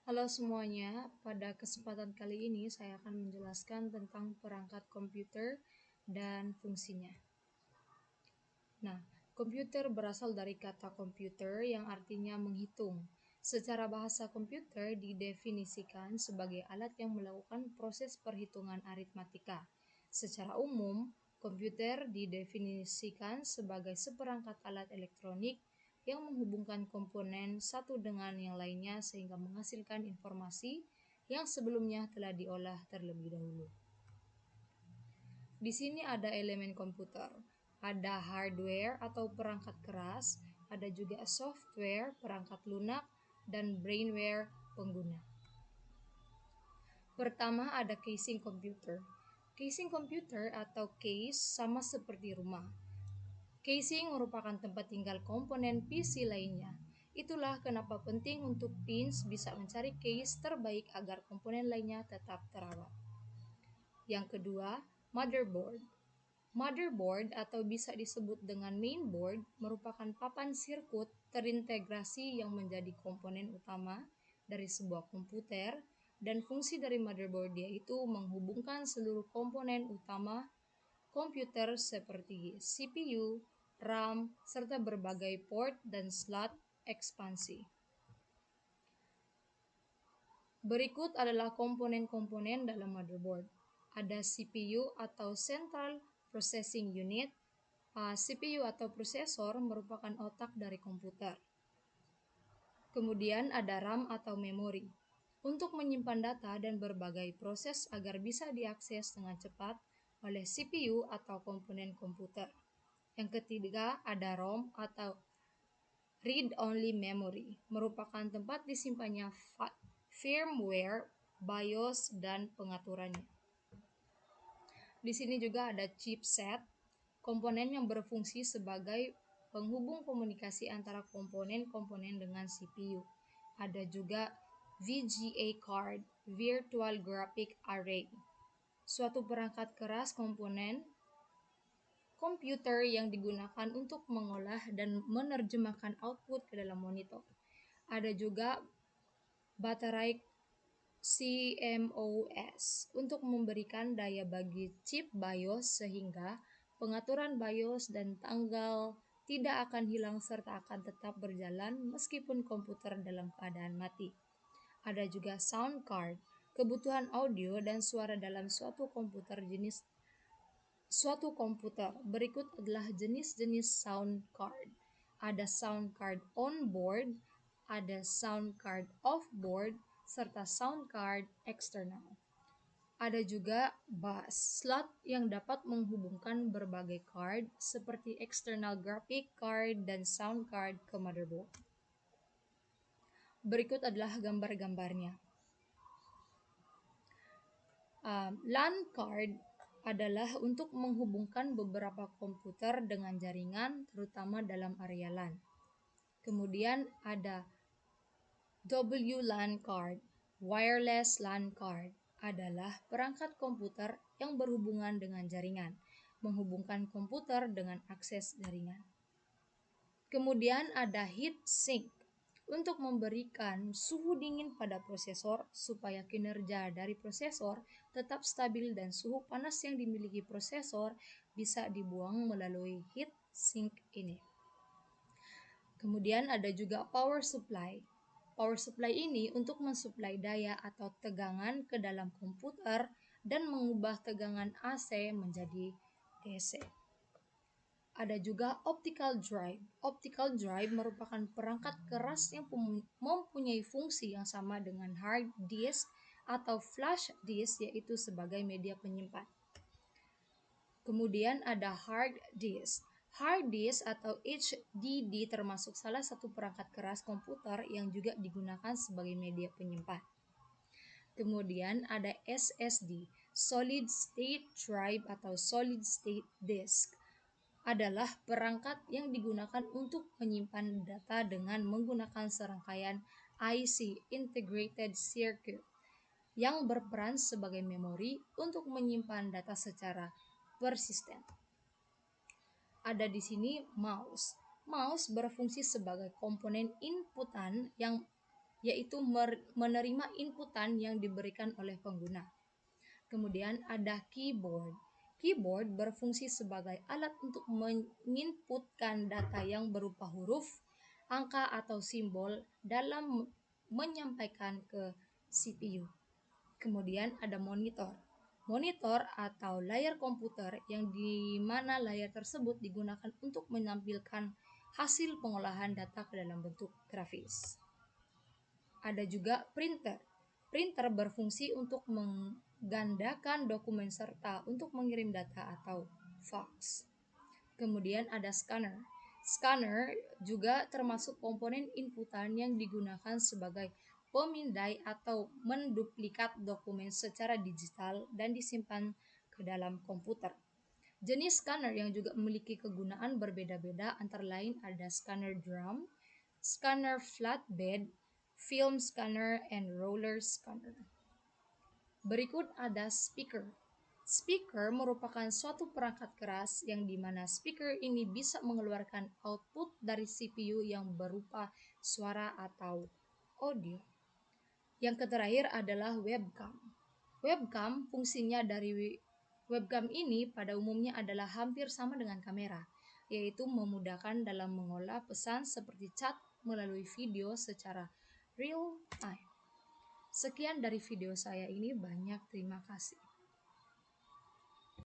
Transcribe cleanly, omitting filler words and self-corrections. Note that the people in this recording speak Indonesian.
Halo semuanya, pada kesempatan kali ini saya akan menjelaskan tentang perangkat komputer dan fungsinya. Nah, komputer berasal dari kata komputer yang artinya menghitung. Secara bahasa komputer didefinisikan sebagai alat yang melakukan proses perhitungan aritmatika. Secara umum, komputer didefinisikan sebagai seperangkat alat elektronik yang menghubungkan komponen satu dengan yang lainnya sehingga menghasilkan informasi yang sebelumnya telah diolah terlebih dahulu. Di sini ada elemen komputer, ada hardware atau perangkat keras, ada juga software, perangkat lunak, dan brainware pengguna. Pertama ada casing komputer. Casing komputer atau case sama seperti rumah. Casing merupakan tempat tinggal komponen PC lainnya. Itulah kenapa penting untuk teens bisa mencari case terbaik agar komponen lainnya tetap terawat. Yang kedua, motherboard. Motherboard atau bisa disebut dengan mainboard merupakan papan sirkuit terintegrasi yang menjadi komponen utama dari sebuah komputer, dan fungsi dari motherboard yaitu menghubungkan seluruh komponen utama komputer seperti CPU, RAM, serta berbagai port dan slot ekspansi. Berikut adalah komponen-komponen dalam motherboard. Ada CPU atau Central Processing Unit. CPU atau prosesor merupakan otak dari komputer. Kemudian ada RAM atau memori untuk menyimpan data dan berbagai proses agar bisa diakses dengan cepat oleh CPU atau komponen komputer. Yang ketiga ada ROM atau read-only memory, merupakan tempat disimpannya firmware, BIOS, dan pengaturannya. Di sini juga ada chipset, komponen yang berfungsi sebagai penghubung komunikasi antara komponen-komponen dengan CPU. Ada juga VGA card, Virtual Graphic Array, suatu perangkat keras komponen komputer yang digunakan untuk mengolah dan menerjemahkan output ke dalam monitor. Ada juga baterai CMOS untuk memberikan daya bagi chip BIOS sehingga pengaturan BIOS dan tanggal tidak akan hilang serta akan tetap berjalan meskipun komputer dalam keadaan mati. Ada juga sound card, kebutuhan audio dan suara dalam suatu komputer. Berikut adalah jenis-jenis sound card. Ada sound card on board, ada sound card off board, serta sound card eksternal. Ada juga bus slot yang dapat menghubungkan berbagai card seperti external graphic card dan sound card ke motherboard. Berikut adalah gambar-gambarnya. LAN card adalah untuk menghubungkan beberapa komputer dengan jaringan, terutama dalam area LAN. Kemudian ada WLAN card, wireless LAN card, adalah perangkat komputer yang berhubungan dengan jaringan, menghubungkan komputer dengan akses jaringan. Kemudian ada heat sink, untuk memberikan suhu dingin pada prosesor supaya kinerja dari prosesor tetap stabil dan suhu panas yang dimiliki prosesor bisa dibuang melalui heat sink ini. Kemudian ada juga power supply. Power supply ini untuk mensuplai daya atau tegangan ke dalam komputer dan mengubah tegangan AC menjadi DC. Ada juga optical drive. Optical drive merupakan perangkat keras yang mempunyai fungsi yang sama dengan hard disk atau flash disk, yaitu sebagai media penyimpan. Kemudian ada hard disk. Hard disk atau HDD termasuk salah satu perangkat keras komputer yang juga digunakan sebagai media penyimpan. Kemudian ada SSD, Solid State Drive atau Solid State Disk, adalah perangkat yang digunakan untuk menyimpan data dengan menggunakan serangkaian IC (Integrated Circuit) yang berperan sebagai memori untuk menyimpan data secara persisten. Ada di sini mouse. Mouse berfungsi sebagai komponen inputan yang yaitu menerima inputan yang diberikan oleh pengguna. Kemudian ada keyboard. Keyboard berfungsi sebagai alat untuk menginputkan data yang berupa huruf, angka atau simbol dalam menyampaikan ke CPU. Kemudian ada monitor. Monitor atau layar komputer yang di mana layar tersebut digunakan untuk menampilkan hasil pengolahan data ke dalam bentuk grafis. Ada juga printer. Printer berfungsi untuk menggandakan dokumen serta untuk mengirim data atau fax. Kemudian ada scanner. Scanner juga termasuk komponen inputan yang digunakan sebagai pemindai atau menduplikat dokumen secara digital dan disimpan ke dalam komputer. Jenis scanner yang juga memiliki kegunaan berbeda-beda antara lain ada scanner drum, scanner flatbed, film scanner, and roller scanner. Berikut ada speaker. Speaker merupakan suatu perangkat keras yang dimana speaker ini bisa mengeluarkan output dari CPU yang berupa suara atau audio. Yang terakhir adalah webcam. Webcam fungsinya dari webcam ini pada umumnya adalah hampir sama dengan kamera, yaitu memudahkan dalam mengolah pesan seperti chat melalui video secara real time. Sekian dari video saya ini, banyak terima kasih.